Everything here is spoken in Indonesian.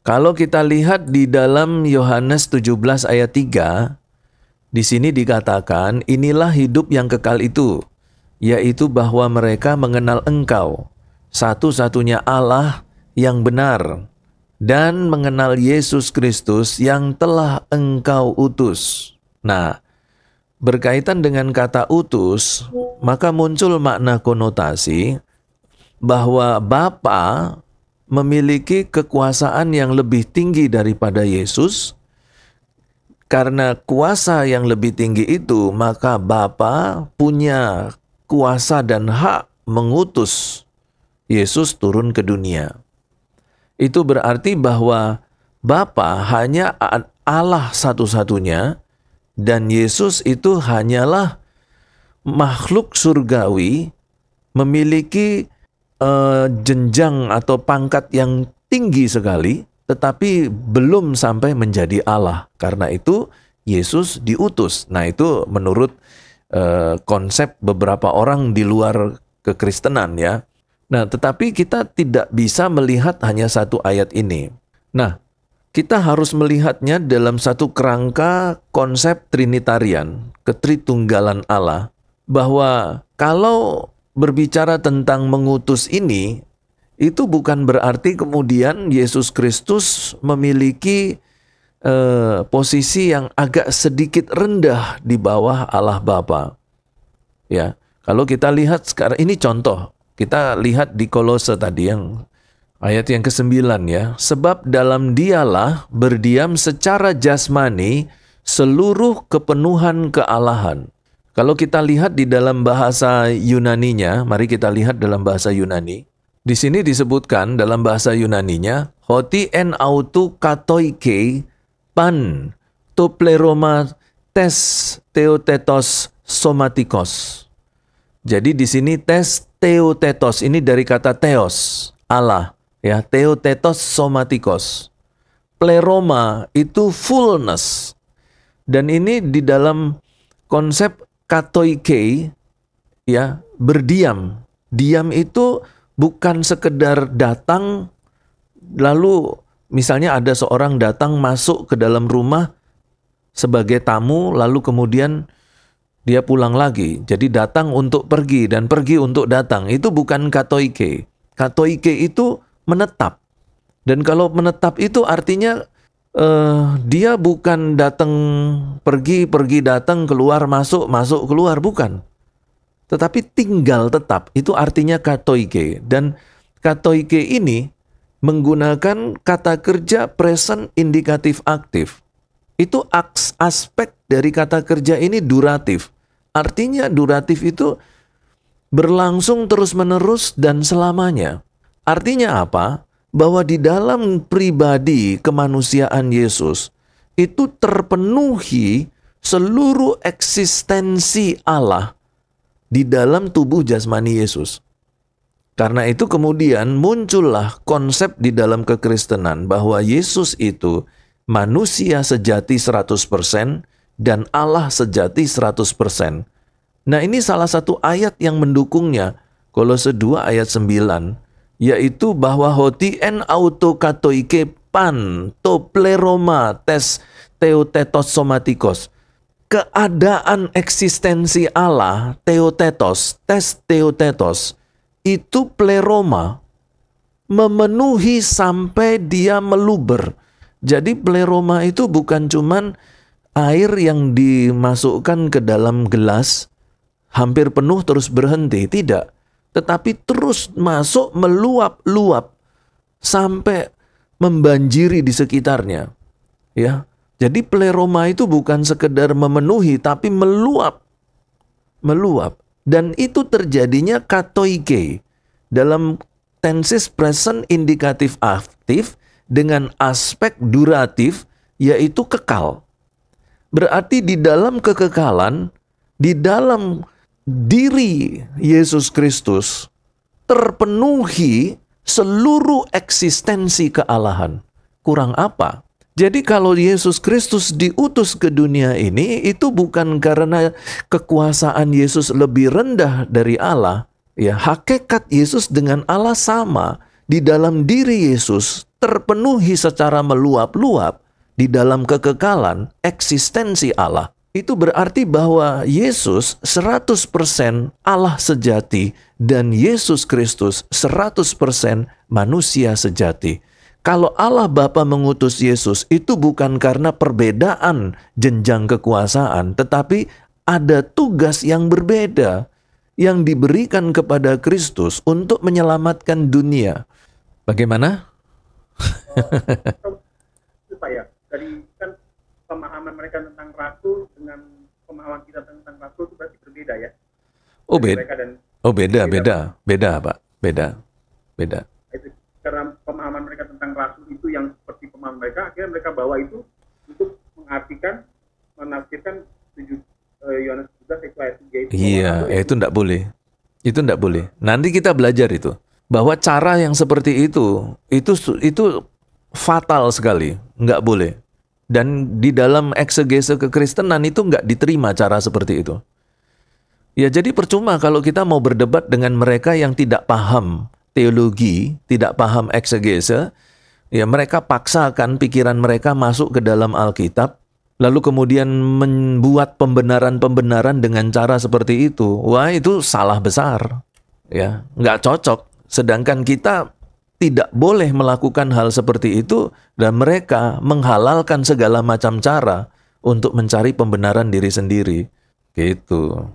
Kalau kita lihat di dalam Yohanes 17 ayat 3, di sini dikatakan, inilah hidup yang kekal itu, yaitu bahwa mereka mengenal Engkau, satu-satunya Allah yang benar, dan mengenal Yesus Kristus yang telah Engkau utus. Nah, berkaitan dengan kata utus, maka muncul makna konotasi bahwa Bapa memiliki kekuasaan yang lebih tinggi daripada Yesus. Karena kuasa yang lebih tinggi itu, maka Bapa punya kuasa dan hak mengutus Yesus turun ke dunia. Itu berarti bahwa Bapa hanya Allah satu-satunya, dan Yesus itu hanyalah makhluk surgawi memiliki jenjang atau pangkat yang tinggi sekali, tetapi belum sampai menjadi Allah. Karena itu Yesus diutus. Nah, itu menurut konsep beberapa orang di luar kekristenan ya. Nah, tetapi kita tidak bisa melihat hanya satu ayat ini. Nah, kita harus melihatnya dalam satu kerangka konsep Trinitarian, ketritunggalan Allah, bahwa kalau berbicara tentang mengutus ini, itu bukan berarti kemudian Yesus Kristus memiliki posisi yang agak sedikit rendah di bawah Allah Bapa. Ya, kalau kita lihat sekarang ini contoh, kita lihat di Kolose tadi yang ayat yang ke-9 ya, sebab dalam Dialah berdiam secara jasmani seluruh kepenuhan kealahan. Kalau kita lihat di dalam bahasa Yunaninya, mari kita lihat dalam bahasa Yunani. Di sini disebutkan dalam bahasa Yunaninya, hoti en autu katoike pan to pleroma tes theotetos somatikos. Jadi di sini tes theotetos ini dari kata theos, Allah, ya, theotetos somatikos. Pleroma itu fullness. Dan ini di dalam konsep katoike, ya, berdiam. Diam itu bukan sekedar datang, lalu misalnya ada seorang datang masuk ke dalam rumah sebagai tamu, lalu kemudian dia pulang lagi. Jadi datang untuk pergi dan pergi untuk datang. Itu bukan katoike. Katoike itu menetap. Dan kalau menetap itu artinya dia bukan datang pergi datang, keluar masuk keluar, bukan. Tetapi tinggal tetap. Itu artinya katoike. Dan katoike ini menggunakan kata kerja present indikatif aktif. Itu aspek dari kata kerja ini duratif. Artinya duratif itu berlangsung terus-menerus dan selamanya. Artinya apa? Bahwa di dalam pribadi kemanusiaan Yesus itu terpenuhi seluruh eksistensi Allah di dalam tubuh jasmani Yesus. Karena itu kemudian muncullah konsep di dalam kekristenan bahwa Yesus itu manusia sejati 100% dan Allah sejati 100%. Nah, ini salah satu ayat yang mendukungnya, Kolose 2 ayat 9. Yaitu bahwa hoti en auto katoike pan to pleroma tes theotetos somatikos. Keadaan eksistensi Allah, theotetos, tes theotetos, itu pleroma, memenuhi sampai dia meluber. Jadi pleroma itu bukan cuman air yang dimasukkan ke dalam gelas, hampir penuh terus berhenti, tidak. Tetapi terus masuk, meluap-luap sampai membanjiri di sekitarnya. Ya, jadi pleroma itu bukan sekedar memenuhi, tapi meluap. Dan itu terjadinya katoike dalam tenses present indikatif aktif dengan aspek duratif, yaitu kekal. Berarti di dalam kekekalan, di dalam diri Yesus Kristus terpenuhi seluruh eksistensi kealahan. Kurang apa? Jadi kalau Yesus Kristus diutus ke dunia ini, itu bukan karena kekuasaan Yesus lebih rendah dari Allah. Ya, hakikat Yesus dengan Allah sama. Di dalam diri Yesus terpenuhi secara meluap-luap di dalam kekekalan eksistensi Allah, itu berarti bahwa Yesus 100% Allah sejati dan Yesus Kristus 100% manusia sejati. Kalau Allah Bapa mengutus Yesus itu bukan karena perbedaan jenjang kekuasaan, tetapi ada tugas yang berbeda yang diberikan kepada Kristus untuk menyelamatkan dunia. Bagaimana? Itu Pak ya, dari kan pemahaman mereka tentang rasul dengan pemahaman kita tentang rasul itu berarti berbeda ya? Oh beda, beda Pak, beda. Itu karena pemahaman mereka tentang rasul itu yang seperti pemahaman mereka, akhirnya mereka bawa itu untuk mengartikan, menafsirkan Yohanes 17 ayat 3 itu. Iya, itu enggak boleh. Itu enggak boleh. Nanti kita belajar itu. Bahwa cara yang seperti itu fatal sekali. Enggak boleh. Dan di dalam eksegese kekristenan itu enggak diterima cara seperti itu. Ya jadi percuma kalau kita mau berdebat dengan mereka yang tidak paham teologi, tidak paham eksegese, ya mereka paksakan pikiran mereka masuk ke dalam Alkitab, lalu kemudian membuat pembenaran-pembenaran dengan cara seperti itu. Wah, itu salah besar. Ya, nggak cocok. Sedangkan kita tidak boleh melakukan hal seperti itu dan mereka menghalalkan segala macam cara untuk mencari pembenaran diri sendiri. Gitu.